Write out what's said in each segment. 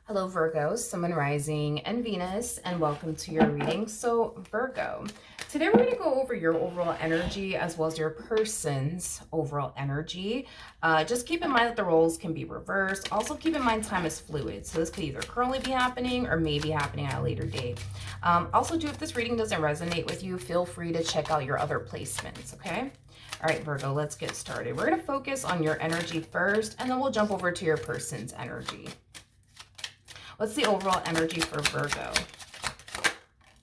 Hello Virgo, Sun, Rising, and Venus, and welcome to your reading. So Virgo, today we're going to go over your overall energy as well as your person's overall energy. Just keep in mind that the roles can be reversed. Also keep in mind time is fluid, so this could either currently be happening or may be happening at a later date. Also, if this reading doesn't resonate with you, feel free to check out your other placements, okay? All right, Virgo, let's get started. We're going to focus on your energy first, and then we'll jump over to your person's energy. What's the overall energy for Virgo?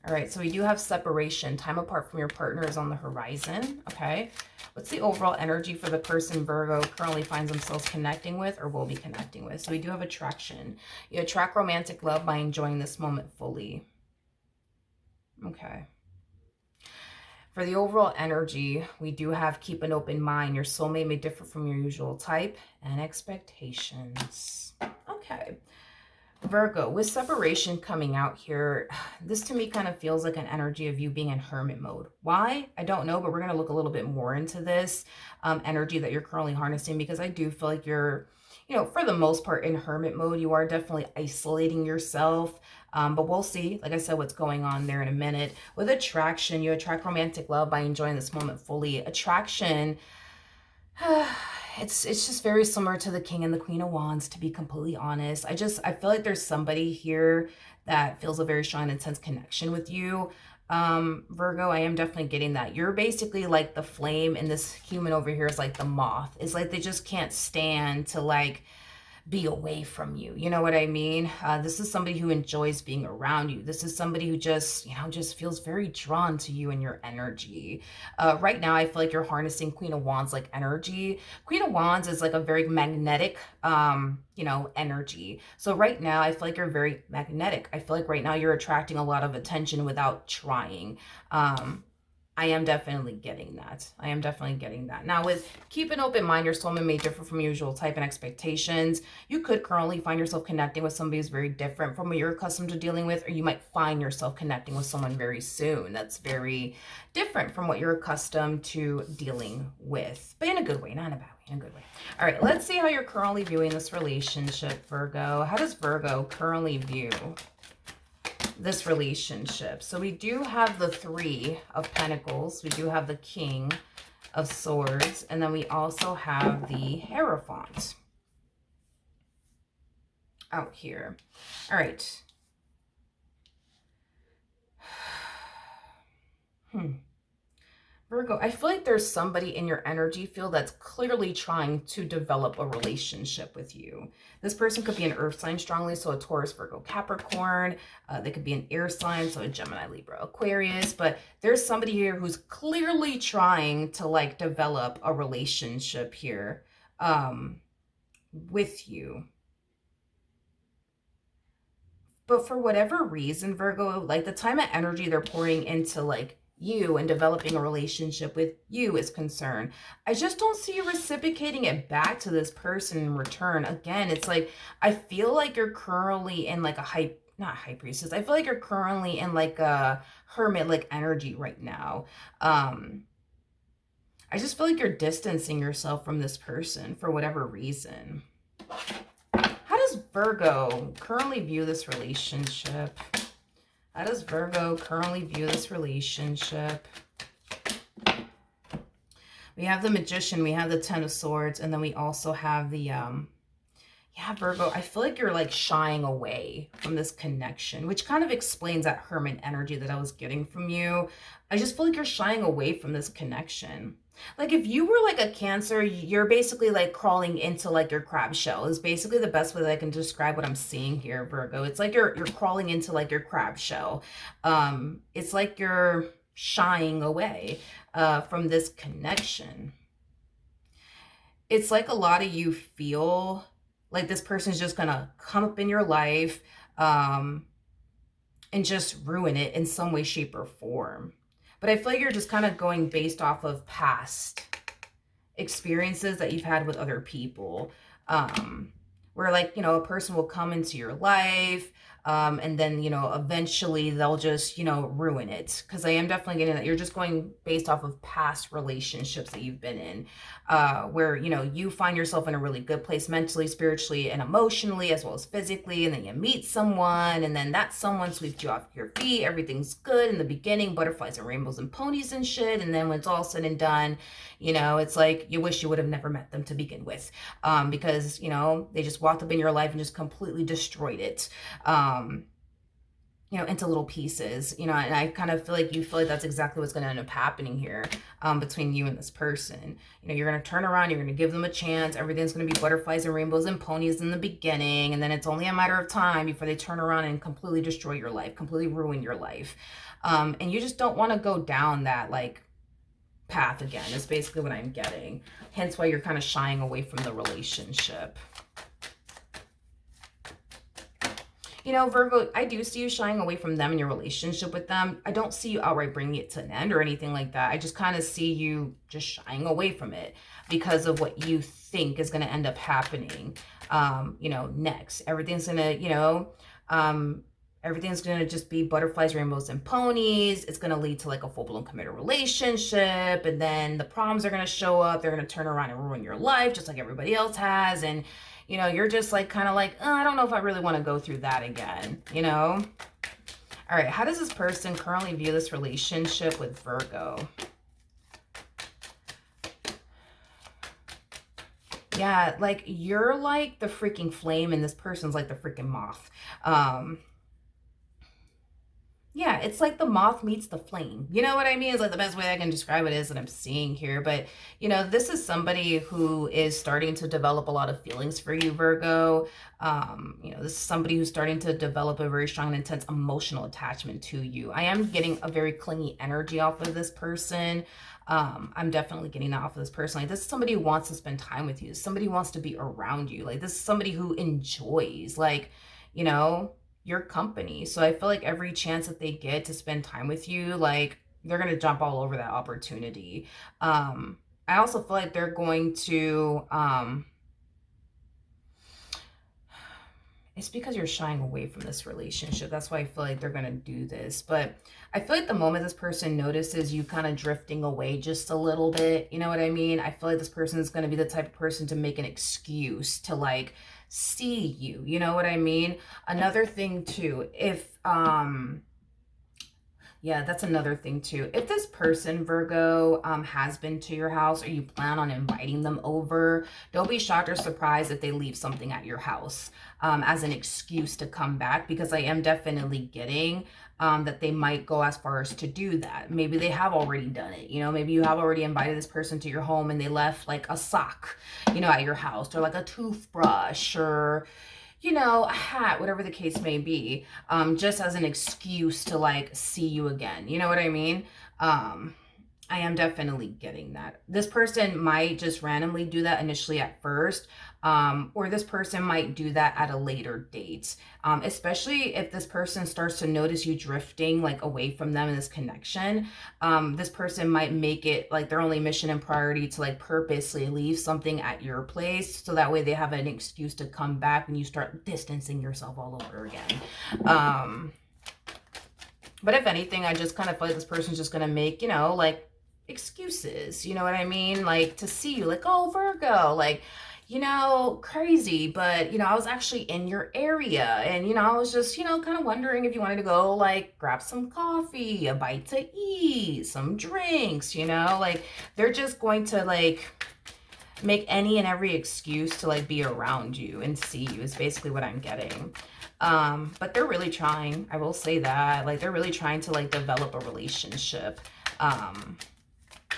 All right, so we do have separation. Time apart from your partner is on the horizon, okay? What's the overall energy for the person Virgo currently finds themselves connecting with or will be connecting with? So we do have attraction. You attract romantic love by enjoying this moment fully. Okay. For the overall energy, we do have keep an open mind. Your soulmate may differ from your usual type and expectations. Okay. Virgo, with separation coming out here, this to me kind of feels like an energy of you being in hermit mode. Why? I don't know, but we're going to look a little bit more into this energy that you're currently harnessing, because I do feel like you're, for the most part in hermit mode. You are definitely isolating yourself, but we'll see, like I said, what's going on there in a minute. With attraction, you attract romantic love by enjoying this moment fully. Attraction, it's just very similar to the King and the Queen of Wands, to be completely honest. I feel like there's somebody here that feels a very strong, intense connection with you. Virgo, I am definitely getting that. You're basically like the flame, and this human over here is like the moth. It's like they just can't stand to like be away from you. You know what I mean? This is somebody who enjoys being around you. This is somebody who just, just feels very drawn to you and your energy. Right now, I feel like you're harnessing Queen of Wands like energy. Queen of Wands is like a very magnetic, energy. So right now, I feel like you're very magnetic. I feel like right now you're attracting a lot of attention without trying. I am definitely getting that. I am definitely getting that. Now, with keep an open mind, your soulmate may differ from your usual type and expectations. You could currently find yourself connecting with somebody who's very different from what you're accustomed to dealing with, or you might find yourself connecting with someone very soon that's very different from what you're accustomed to dealing with, but in a good way, not in a bad way, in a good way. All right, let's see how you're currently viewing this relationship, Virgo. How does Virgo currently view this relationship? So we do have the Three of Pentacles, we do have the King of Swords, and then we also have the Hierophant out here. All right. Virgo, I feel like there's somebody in your energy field that's clearly trying to develop a relationship with you. This person could be an earth sign strongly, so a Taurus, Virgo, Capricorn. They could be an air sign, so a Gemini, Libra, Aquarius. But there's somebody here who's clearly trying to like develop a relationship here with you. But for whatever reason, Virgo, like the time and energy they're pouring into like you and developing a relationship with you is concerned, I just don't see you reciprocating it back to this person in return. Again, it's like, I feel like you're currently in like a not high priestess. I feel like you're currently in like a hermit like energy right now. I just feel like you're distancing yourself from this person for whatever reason. How does Virgo currently view this relationship? How does Virgo currently view this relationship? We have the Magician, we have the Ten of Swords, and then we also have the, yeah, Virgo, I feel like you're like shying away from this connection, which kind of explains that hermit energy that I was getting from you. I just feel like you're shying away from this connection. Like if you were like a Cancer, you're basically like crawling into like your crab shell is basically the best way that I can describe what I'm seeing here, Virgo. It's like you're crawling into like your crab shell. It's like you're shying away from this connection. It's like a lot of you feel like this person's just gonna come up in your life and just ruin it in some way, shape, or form. But I feel like you're just kind of going based off of past experiences that you've had with other people. Where like, a person will come into your life. And then, eventually they'll just, ruin it. Because I am definitely getting that you're just going based off of past relationships that you've been in, where, you find yourself in a really good place mentally, spiritually, and emotionally, as well as physically. And then you meet someone, and then that someone sweeps you off your feet. Everything's good in the beginning, butterflies and rainbows and ponies and shit. And then when it's all said and done, it's like you wish you would have never met them to begin with, because, they just walked up in your life and just completely destroyed it. Into little pieces, and I kind of feel like you feel like that's exactly what's going to end up happening here, between you and this person. You're going to turn around, you're going to give them a chance. Everything's going to be butterflies and rainbows and ponies in the beginning. And then it's only a matter of time before they turn around and completely destroy your life, completely ruin your life. And you just don't want to go down that like path again, is basically what I'm getting. Hence why you're kind of shying away from the relationship. Virgo, I do see you shying away from them and your relationship with them. I don't see you outright bringing it to an end or anything like that. I just kind of see you just shying away from it because of what you think is going to end up happening, next. Everything's going to, everything's going to just be butterflies, rainbows, and ponies. It's going to lead to like a full-blown committed relationship. And then the problems are going to show up. They're going to turn around and ruin your life just like everybody else has. And you're just like, kind of like, oh, I don't know if I really want to go through that again, All right, how does this person currently view this relationship with Virgo? Yeah, like, you're like the freaking flame and this person's like the freaking moth. Yeah, it's like the moth meets the flame. You know what I mean? It's like the best way I can describe it is that I'm seeing here. But, this is somebody who is starting to develop a lot of feelings for you, Virgo. This is somebody who's starting to develop a very strong and intense emotional attachment to you. I am getting a very clingy energy off of this person. I'm definitely getting that off of this person. Like, this is somebody who wants to spend time with you. Somebody who wants to be around you. Like, this is somebody who enjoys, like, your company. So I feel like every chance that they get to spend time with you, like, they're going to jump all over that opportunity. I also feel like they're going to, it's because you're shying away from this relationship. That's why I feel like they're going to do this. But I feel like the moment this person notices you kind of drifting away just a little bit, you know what I mean? I feel like this person is going to be the type of person to make an excuse to like see you, you know what I mean? Another thing too, if yeah, that's another thing too. If this person, Virgo, has been to your house or you plan on inviting them over, don't be shocked or surprised if they leave something at your house as an excuse to come back, because I am definitely getting that they might go as far as to do that. Maybe they have already done it. Maybe you have already invited this person to your home and they left like a sock, at your house, or like a toothbrush, or a hat, whatever the case may be, just as an excuse to like see you again. You know what I mean? I am definitely getting that. This person might just randomly do that initially at first, or this person might do that at a later date, especially if this person starts to notice you drifting like away from them in this connection. This person might make it like their only mission and priority to like purposely leave something at your place, so that way they have an excuse to come back when you start distancing yourself all over again. But if anything, I just kind of feel like this person's just going to make, like excuses, you know what I mean? Like to see you, like, oh, Virgo, like, crazy, but, I was actually in your area and, I was just, kind of wondering if you wanted to go like grab some coffee, a bite to eat, some drinks, like they're just going to like make any and every excuse to like be around you and see you is basically what I'm getting. But they're really trying, I will say that, like they're really trying to like develop a relationship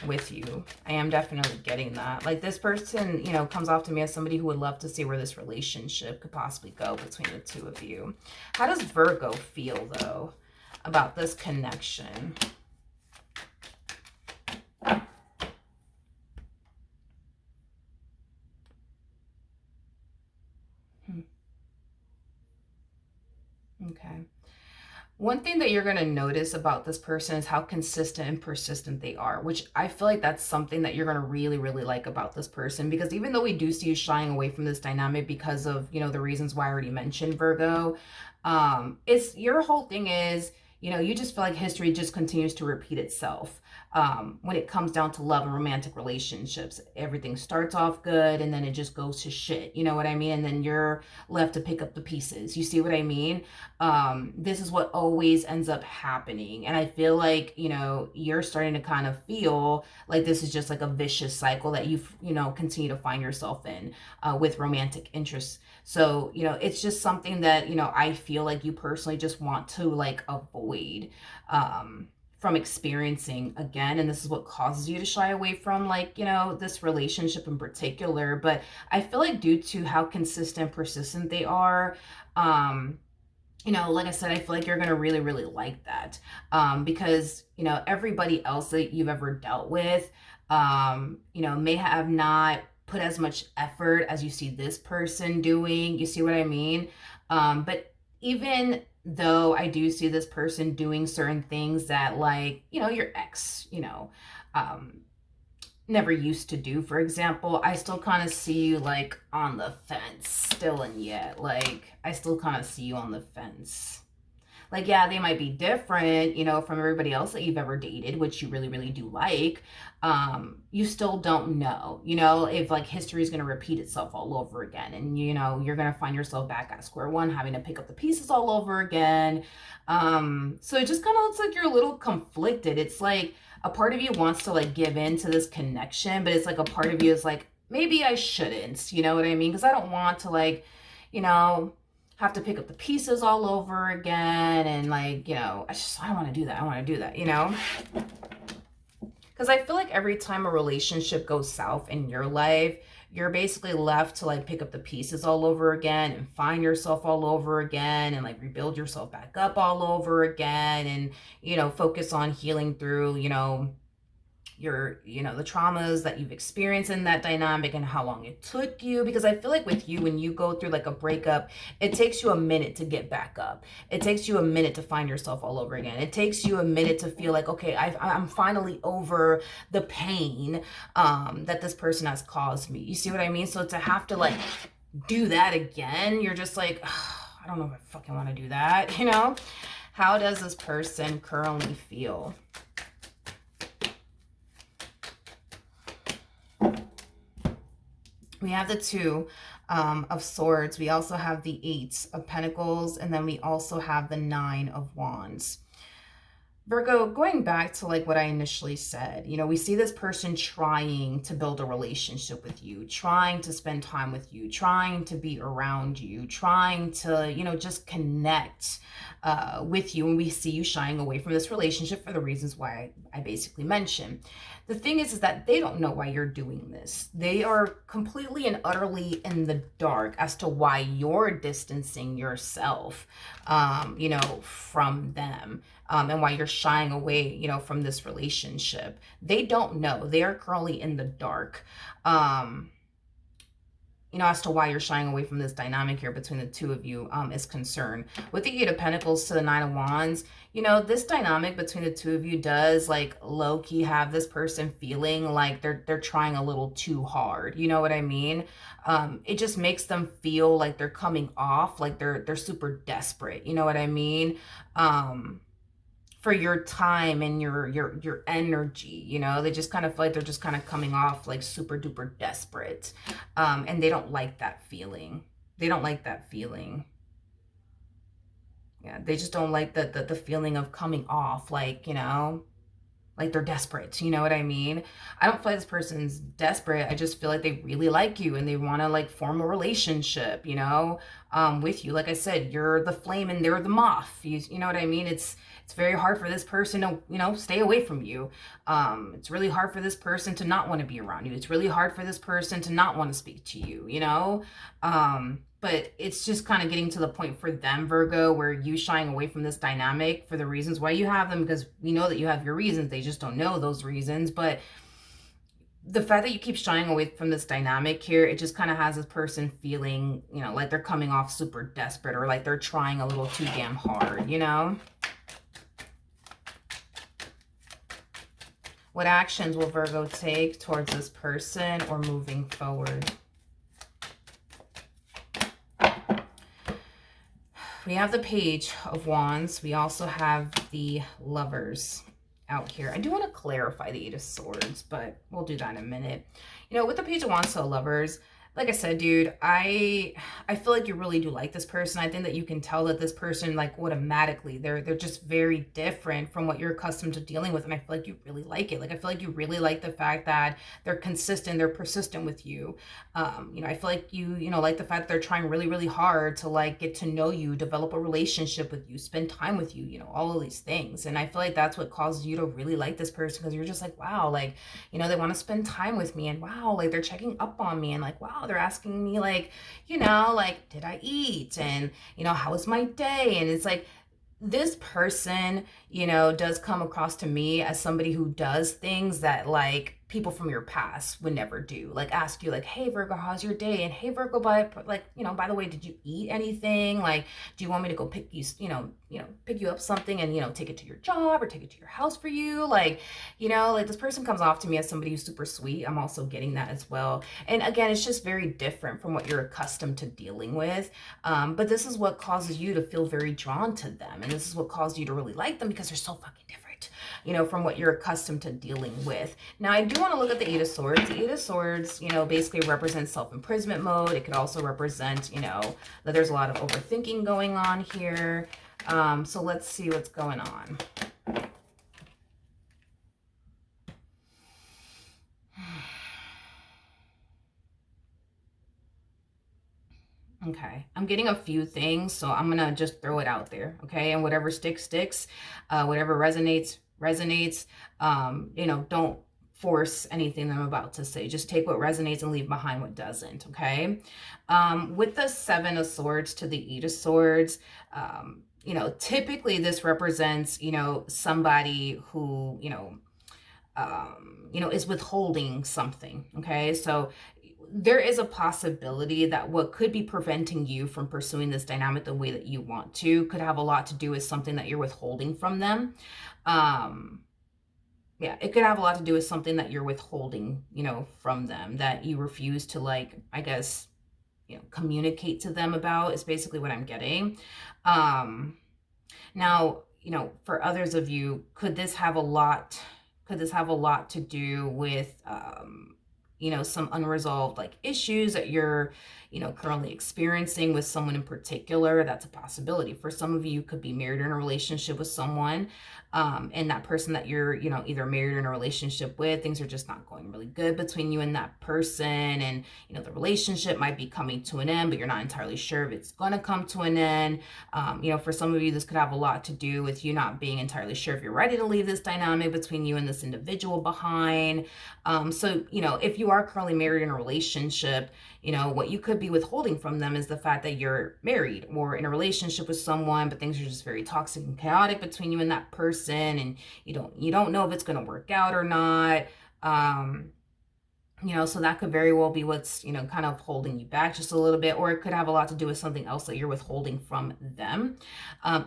with you. I am definitely getting that. Like this person, comes off to me as somebody who would love to see where this relationship could possibly go between the two of you. How does Virgo feel though about this connection? Okay. One thing that you're going to notice about this person is how consistent and persistent they are, which I feel like that's something that you're going to really, really like about this person. Because even though we do see you shying away from this dynamic because of, you know, the reasons why I already mentioned, Virgo, it's your whole thing is, you know, you just feel like history just continues to repeat itself. When it comes down to love and romantic relationships, everything starts off good and then it just goes to shit. You know what I mean? And then you're left to pick up the pieces. You see what I mean? This is what always ends up happening. And I feel like, you know, you're starting to kind of feel like this is just like a vicious cycle that you know, continue to find yourself in with romantic interests. So, you know, it's just something that, you know, I feel like you personally just want to like avoid from experiencing again. And this is what causes you to shy away from, like, you know, this relationship in particular. But I feel like due to how consistent, persistent they are, you know, like I said, I feel like you're going to really, really like that. Because, you know, everybody else that you've ever dealt with, you know, may have not put as much effort as you see this person doing. You see what I mean? But even though I do see this person doing certain things that, like, you know, your ex, you know, never used to do, for example, I still kind of see you like on the fence still, and yet, like, I still kind of see you on the fence. Like, yeah, they might be different, you know, from everybody else that you've ever dated, which you really, really do like. You still don't know, you know, if like history is going to repeat itself all over again. And, you know, you're going to find yourself back at square one, having to pick up the pieces all over again. So it just kind of looks like you're a little conflicted. It's like a part of you wants to like give in to this connection, but it's like a part of you is like, maybe I shouldn't, you know what I mean? Because I don't want to, like, you know, have to pick up the pieces all over again. And like, you know, I don't want to do that. I want to do that, you know? Because I feel like every time a relationship goes south in your life, you're basically left to like pick up the pieces all over again and find yourself all over again and like rebuild yourself back up all over again and, you know, focus on healing through, you know, your, you know, the traumas that you've experienced in that dynamic and how long it took you. Because I feel like with you, when you go through like a breakup, it takes you a minute to get back up. It takes you a minute to find yourself all over again. It takes you a minute to feel like, okay, I'm finally over the pain that this person has caused me. You see what I mean? So to have to like do that again, you're just like, I don't know if I fucking want to do that, you know? How does this person currently feel? We have the Two of Swords. We also have the Eight of Pentacles. And then we also have the Nine of Wands. Virgo, going back to like what I initially said, you know, we see this person trying to build a relationship with you, trying to spend time with you, trying to be around you, trying to, you know, just connect with you. And we see you shying away from this relationship for the reasons why I basically mentioned. The thing is that they don't know why you're doing this. They are completely and utterly in the dark as to why you're distancing yourself, you know, from them, and why you're shying away, you know, from this relationship. They don't know. They are currently in the dark, you know, as to why you're shying away from this dynamic here between the two of you is concerned. With the Eight of Pentacles to the Nine of Wands, you know, this dynamic between the two of you does like low-key have this person feeling like they're trying a little too hard. You know what I mean? It just makes them feel like they're coming off, like they're super desperate. You know what I mean? For your time and your energy, you know, they just kind of feel like they're just kind of coming off like super duper desperate. And they don't like that feeling. They don't like that feeling. Yeah, they just don't like the feeling of coming off like, you know, like they're desperate. You know what I mean? I don't feel like this person's desperate. I just feel like they really like you and they want to like form a relationship, you know, with you. Like I said, you're the flame and they're the moth. You know what I mean? It's very hard for this person to, you know, stay away from you. It's really hard for this person to not want to be around you. It's really hard for this person to not want to speak to you, you know? But it's just kind of getting to the point for them, Virgo, where you shying away from this dynamic for the reasons why you have them, because we know that you have your reasons. They just don't know those reasons. But the fact that you keep shying away from this dynamic here, it just kind of has this person feeling, you know, like they're coming off super desperate or like they're trying a little too damn hard, you know? What actions will Virgo take towards this person or moving forward? We have the Page of Wands. We also have the Lovers out here. I do want to clarify the Eight of Swords, but we'll do that in a minute. You know, with the Page of Wands to Lovers, like I said, dude, I feel like you really do like this person. I think that you can tell that this person, like, automatically, they're just very different from what you're accustomed to dealing with. And I feel like you really like it. Like, I feel like you really like the fact that they're consistent, they're persistent with you. You know, I feel like you know, like the fact that they're trying really, really hard to, like, get to know you, develop a relationship with you, spend time with you, you know, all of these things. And I feel like that's what causes you to really like this person, because you're just like, wow, like, you know, they want to spend time with me, and wow, like, they're checking up on me, and like, wow, they're asking me, like, you know, like, did I eat, and, you know, how was my day? And it's like, this person, you know, does come across to me as somebody who does things that, like, people from your past would never do. Like, ask you, like, hey, Virgo, how's your day? And hey, Virgo, like, you know, by the way, did you eat anything? Like, do you want me to go pick you, pick you up something and, you know, take it to your job or take it to your house for you? Like, you know, like, this person comes off to me as somebody who's super sweet. I'm also getting that as well. And again, it's just very different from what you're accustomed to dealing with. But this is what causes you to feel very drawn to them. And this is what caused you to really like them, because they're so fucking different, you know, from what you're accustomed to dealing with. Now, I do want to look at the Eight of Swords. The Eight of Swords, you know, basically represents self-imprisonment mode. It could also represent, you know, that there's a lot of overthinking going on here. So let's see what's going on. Okay, I'm getting a few things, so I'm gonna just throw it out there, okay? And whatever sticks, sticks. Whatever resonates, resonates. You know, don't force anything that I'm about to say. Just take what resonates and leave behind what doesn't, okay? With the Seven of Swords to the Eight of Swords, you know, typically this represents, you know, somebody who, you know, is withholding something, okay? So there is a possibility that what could be preventing you from pursuing this dynamic the way that you want to could have a lot to do with something that you're withholding from them. Yeah, it could have a lot to do with something that you're withholding, you know, from them, that you refuse to, like, I guess, you know, communicate to them about, is basically what I'm getting. Now, you know, for others of you, could this have a lot to do with, you know, some unresolved, like, issues that you're, you know, currently experiencing with someone in particular? That's a possibility. For some of you, could be married or in a relationship with someone, and that person that you're, you know, either married or in a relationship with, things are just not going really good between you and that person, and, you know, the relationship might be coming to an end, but you're not entirely sure if it's going to come to an end. You know, for some of you, this could have a lot to do with you not being entirely sure if you're ready to leave this dynamic between you and this individual behind. So, you know, if you are currently married in a relationship, you know, what you could be withholding from them is the fact that you're married or in a relationship with someone, but things are just very toxic and chaotic between you and that person, and you don't know if it's going to work out or not. You know, so that could very well be what's, you know, kind of holding you back just a little bit, or it could have a lot to do with something else that you're withholding from them.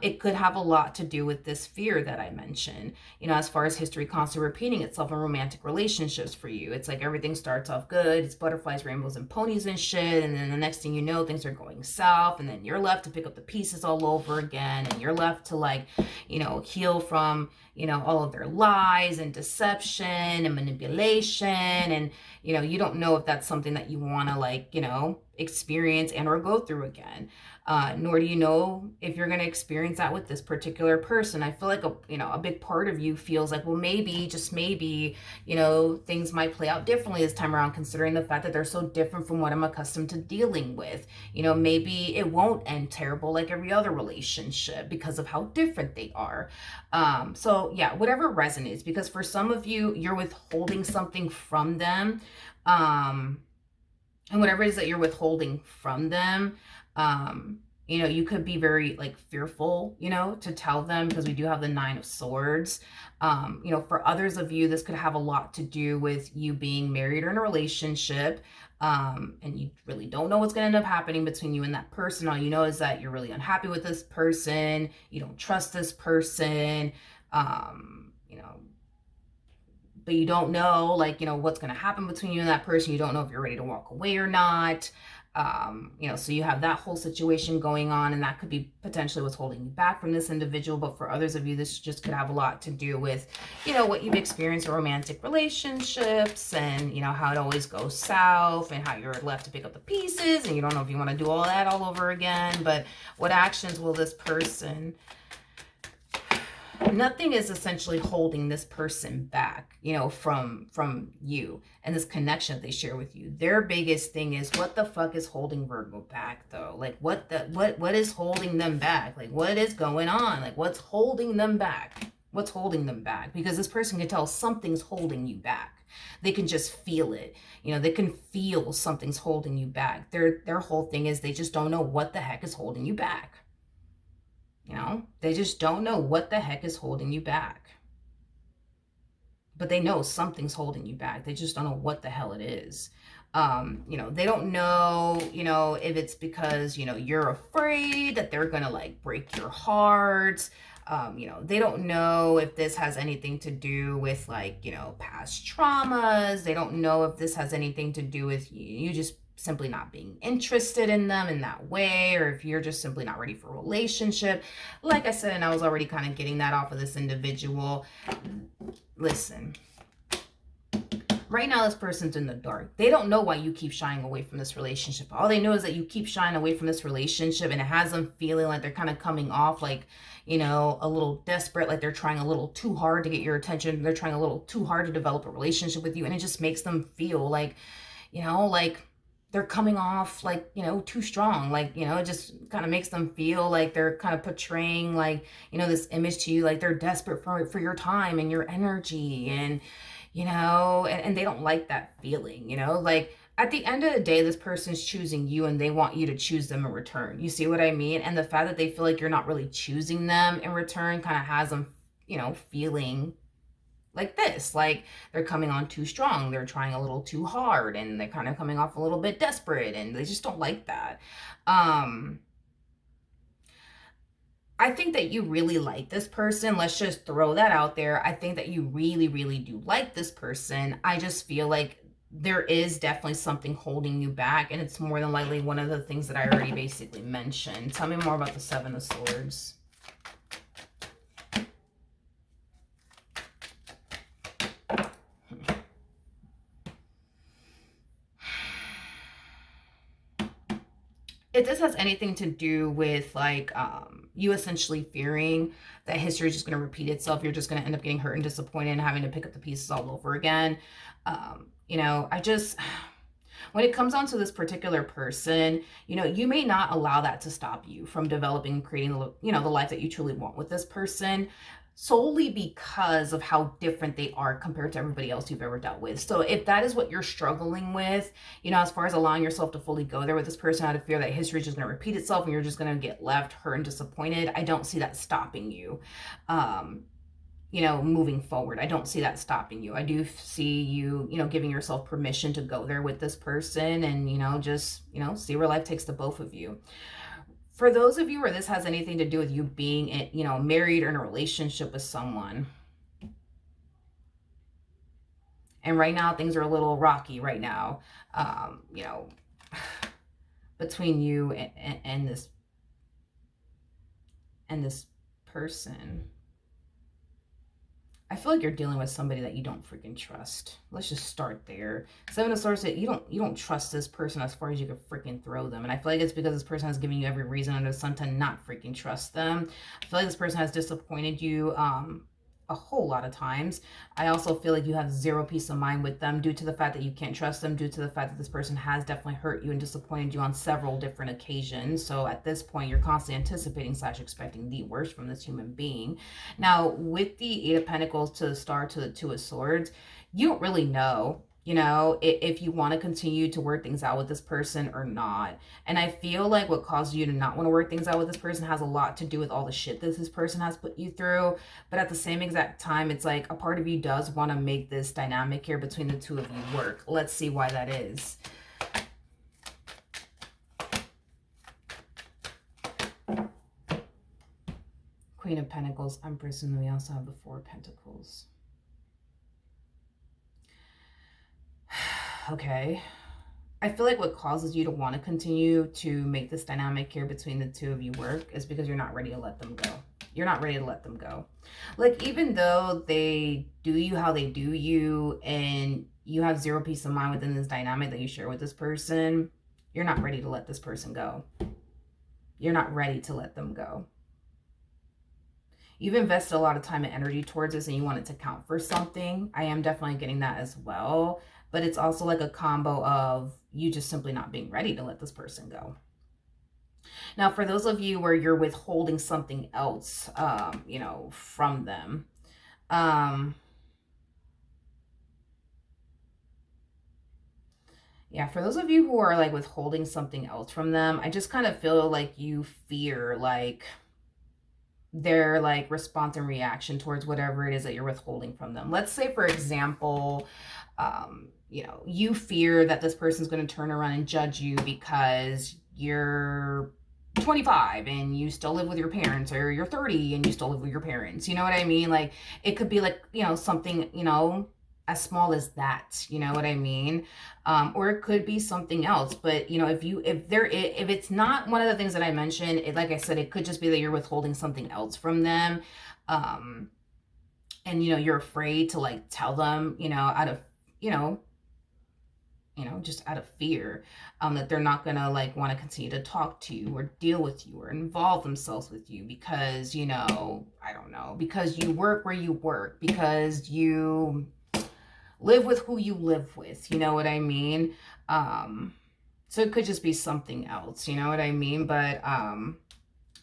It could have a lot to do with this fear that I mentioned, you know, as far as history constantly repeating itself in romantic relationships for you. It's like everything starts off good, it's butterflies, rainbows, and ponies and shit, and then the next thing you know, things are going south, and then you're left to pick up the pieces all over again, and you're left to, like, you know, heal from, you know, all of their lies and deception and manipulation. And, you know, you don't know if that's something that you want to, like, you know, experience and or go through again. Nor do you know if you're going to experience that with this particular person. I feel like a big part of you feels like, well, maybe, just maybe, you know, things might play out differently this time around, considering the fact that they're so different from what I'm accustomed to dealing with. You know, maybe it won't end terrible like every other relationship because of how different they are. So yeah, whatever resonates, because for some of you, you're withholding something from them. And whatever it is that you're withholding from them, you know, you could be very, like, fearful, you know, to tell them, because we do have the Nine of Swords. You know, for others of you, this could have a lot to do with you being married or in a relationship, and you really don't know what's going to end up happening between you and that person. All you know is that you're really unhappy with this person, you don't trust this person, you know, but you don't know, like, what's going to happen between you and that person. You don't know if you're ready to walk away or not. So you have that whole situation going on, and that could be potentially what's holding you back from this individual. But for others of you, this just could have a lot to do with, what you've experienced in romantic relationships, and, how it always goes south, and how you're left to pick up the pieces, and you don't know if you want to do all that all over again. But what actions will this person... Nothing is essentially holding this person back, from you and this connection that they share with you. Their biggest thing is, what the fuck is holding Virgo back, though? Like, what is holding them back? Like, what is going on? Like, what's holding them back? What's holding them back? Because this person can tell something's holding you back. They can just feel it. They can feel something's holding you back. Their whole thing is, they just don't know what the heck is holding you back. They just don't know what the heck is holding you back. But they know something's holding you back. They just don't know what the hell it is. They don't know, if it's because, you're afraid that they're going to like break your heart. They don't know if this has anything to do with like, past traumas. They don't know if this has anything to do with you just simply not being interested in them in that way, or if you're just simply not ready for a relationship. Like I said, and I was already kind of getting that off of this individual. Listen, right now this person's in the dark. They don't know why you keep shying away from this relationship. All they know is that you keep shying away from this relationship, and it has them feeling like they're kind of coming off like, a little desperate, like they're trying a little too hard to get your attention. They're trying a little too hard to develop a relationship with you, and it just makes them feel like, like they're coming off like, too strong. Like, it just kind of makes them feel like they're kind of portraying like, this image to you, like they're desperate for your time and your energy, and, and they don't like that feeling, like at the end of the day, this person's choosing you, and they want you to choose them in return. You see what I mean? And the fact that they feel like you're not really choosing them in return kind of has them, feeling like this, like they're coming on too strong, they're trying a little too hard, and they're kind of coming off a little bit desperate, and they just don't like that. I think that you really like this person. Let's just throw that out there. I think that you really, really do like this person. I just feel like there is definitely something holding you back, and it's more than likely one of the things that I already basically mentioned. Tell me more about the Seven of Swords. If this has anything to do with like you essentially fearing that history is just going to repeat itself, you're just going to end up getting hurt and disappointed and having to pick up the pieces all over again. I just, when it comes down to this particular person, you may not allow that to stop you from developing and creating, the life that you truly want with this person, solely because of how different they are compared to everybody else you've ever dealt with. So if that is what you're struggling with, as far as allowing yourself to fully go there with this person out of fear that history is just going to repeat itself and you're just going to get left hurt and disappointed, I don't see that stopping you. Moving forward, I don't see that stopping you. I do see you, giving yourself permission to go there with this person, and, just, see where life takes the both of you. For those of you where this has anything to do with you being, married or in a relationship with someone, and right now things are a little rocky right now, between you and this person. I feel like you're dealing with somebody that you don't freaking trust. Let's just start there. Seven of Swords, you don't trust this person as far as you can freaking throw them. And I feel like it's because this person has given you every reason under the sun to not freaking trust them. I feel like this person has disappointed you a whole lot of times. I also feel like you have zero peace of mind with them due to the fact that you can't trust them, due to the fact that this person has definitely hurt you and disappointed you on several different occasions. So at this point, you're constantly anticipating / expecting the worst from this human being. Now, with the Eight of Pentacles to the Star to the Two of Swords, you don't really know, if you want to continue to work things out with this person or not. And I feel like what caused you to not want to work things out with this person has a lot to do with all the shit that this person has put you through. But at the same exact time, it's like a part of you does want to make this dynamic here between the two of you work. Let's see why that is. Queen of Pentacles, Empress, and then we also have the Four of Pentacles. Okay. I feel like what causes you to want to continue to make this dynamic here between the two of you work is because you're not ready to let them go. You're not ready to let them go. Like, even though they do you how they do you and you have zero peace of mind within this dynamic that you share with this person, you're not ready to let this person go. You're not ready to let them go. You've invested a lot of time and energy towards this and you want it to count for something. I am definitely getting that as well. But it's also like a combo of you just simply not being ready to let this person go. Now, for those of you where you're withholding something else, from them, yeah, for those of you who are like withholding something else from them, I just kind of feel like you fear like their like response and reaction towards whatever it is that you're withholding from them. Let's say, for example, you fear that this person's going to turn around and judge you because you're 25 and you still live with your parents, or you're 30 and you still live with your parents. You know what I mean? Like, it could be like, something, as small as that, you know what I mean? Or it could be something else. But if it's not one of the things that I mentioned, like I said, it could just be that you're withholding something else from them. And you're afraid to like tell them, out of, just out of fear, that they're not gonna like want to continue to talk to you or deal with you or involve themselves with you because, I don't know, because you work where you work, because you live with who you live with, you know what I mean? So it could just be something else, you know what I mean? But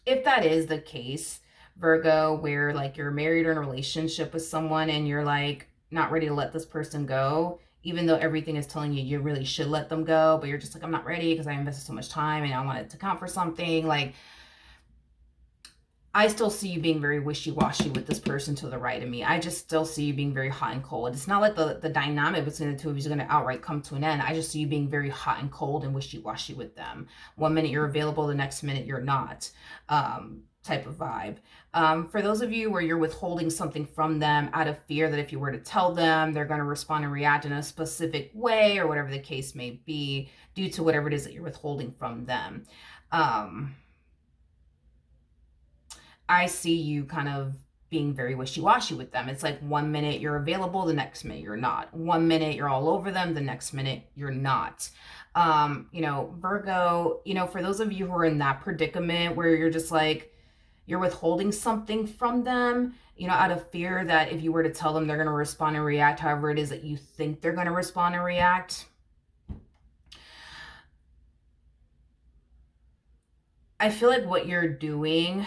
if that is the case, Virgo, where like you're married or in a relationship with someone and you're like not ready to let this person go, even though everything is telling you really should let them go, but you're just like, I'm not ready because I invested so much time and I want it to count for something. Like, I still see you being very wishy-washy with this person to the right of me. I just still see you being very hot and cold. It's not like the dynamic between the two of you is going to outright come to an end. I just see you being very hot and cold and wishy-washy with them. One minute you're available, the next minute you're not, type of vibe. For those of you where you're withholding something from them out of fear that if you were to tell them, they're going to respond and react in a specific way or whatever the case may be due to whatever it is that you're withholding from them. I see you kind of being very wishy-washy with them. It's like one minute you're available, the next minute you're not. One minute you're all over them, the next minute you're not. Virgo, for those of you who are in that predicament where you're just like, you're withholding something from them, out of fear that if you were to tell them, they're going to respond and react however it is that you think they're going to respond and react. I feel like what you're doing,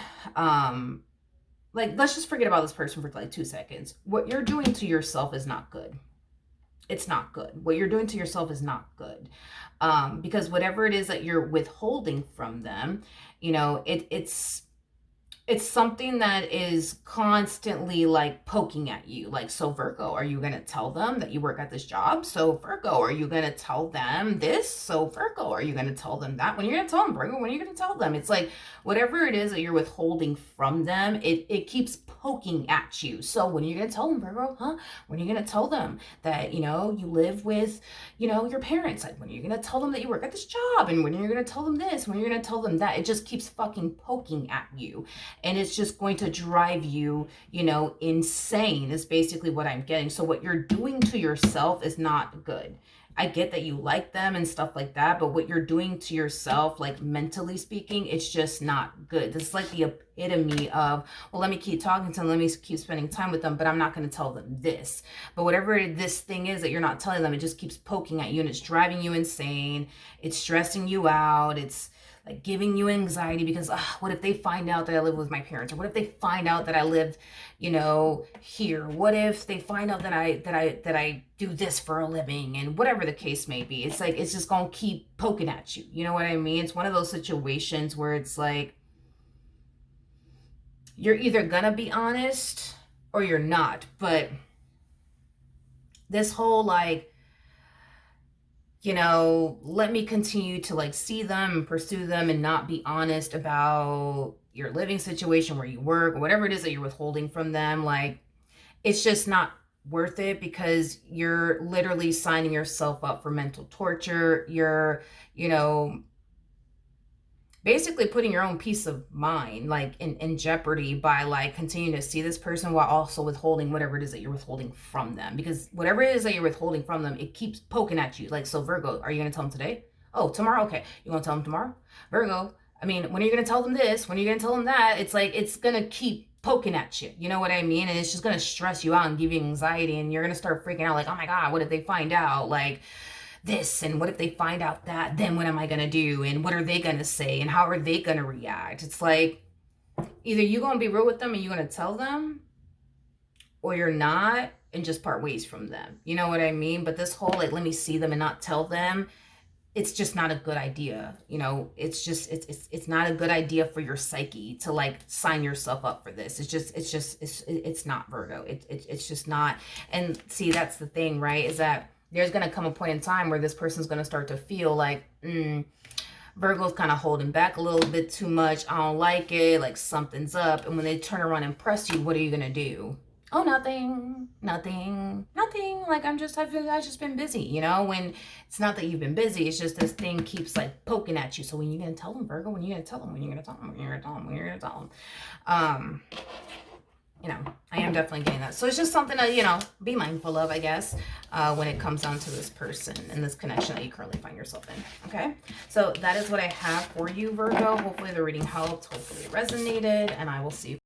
let's just forget about this person for like 2 seconds. What you're doing to yourself is not good. It's not good. What you're doing to yourself is not good. Because whatever it is that you're withholding from them, it's something that is constantly like poking at you. Like, so Virgo, are you going to tell them that you work at this job? So Virgo, are you going to tell them this? So Virgo, are you going to tell them that? When you're going to tell them, Virgo, when are you going to tell them? It's like whatever it is that you're withholding from them, it keeps poking at you. So when are you going to tell them, Virgo? When are you going to tell them that, you live with, your parents? Like, when are you going to tell them that you work at this job? And when are you going to tell them this? When are you going to tell them that? It just keeps fucking poking at you. And it's just going to drive you, insane is basically what I'm getting. So what you're doing to yourself is not good. I get that you like them and stuff like that, but what you're doing to yourself, like mentally speaking, it's just not good. This is like the epitome of, well, let me keep talking to them, let me keep spending time with them, but I'm not going to tell them this. But whatever this thing is that you're not telling them, it just keeps poking at you and it's driving you insane. It's stressing you out. It's like giving you anxiety because what if they find out that I live with my parents? Or what if they find out that I live, here? What if they find out that I do this for a living? And whatever the case may be, it's like, it's just going to keep poking at you. You know what I mean? It's one of those situations where it's like, you're either going to be honest or you're not. But this whole like, let me continue to like see them and pursue them and not be honest about your living situation where you work or whatever it is that you're withholding from them. Like, it's just not worth it, because you're literally signing yourself up for mental torture. You're, you know, basically putting your own peace of mind like in jeopardy by like continuing to see this person while also withholding whatever it is that you're withholding from them, because whatever it is that you're withholding from them, it keeps poking at you. Like, so Virgo, are you going to tell them today? Oh, tomorrow? Okay, you want to tell them tomorrow? Virgo, I mean, when are you going to tell them this? When are you going to tell them that? It's like, it's going to keep poking at you, you know what I mean? And it's just going to stress you out and give you anxiety, and you're going to start freaking out like, oh my god, what if they find out? Like, this, and what if they find out that, then what am I gonna do, and what are they gonna say, and how are they gonna react? It's like, either you're gonna be real with them and you're gonna tell them, or you're not, and just part ways from them, you know what I mean? But this whole like, let me see them and not tell them, it's just not a good idea, you know? It's just, it's not a good idea for your psyche to like sign yourself up for this. It's not, Virgo. It's just not. And see, that's the thing, right? Is that there's going to come a point in time where this person's going to start to feel like, Virgo's kind of holding back a little bit too much. I don't like it. Like, something's up. And when they turn around and press you, what are you going to do? Oh, nothing. Like, I've just been busy, you know? When it's not that you've been busy, it's just this thing keeps like poking at you. So when you going to tell them, Virgo? When you going to tell them? When you going to tell them? When you going to tell them? When you going to tell them? You know, I am definitely getting that. So it's just something to, you know, be mindful of, I guess, when it comes down to this person and this connection that you currently find yourself in. Okay, so that is what I have for you, Virgo. Hopefully the reading helped. Hopefully it resonated, and I will see you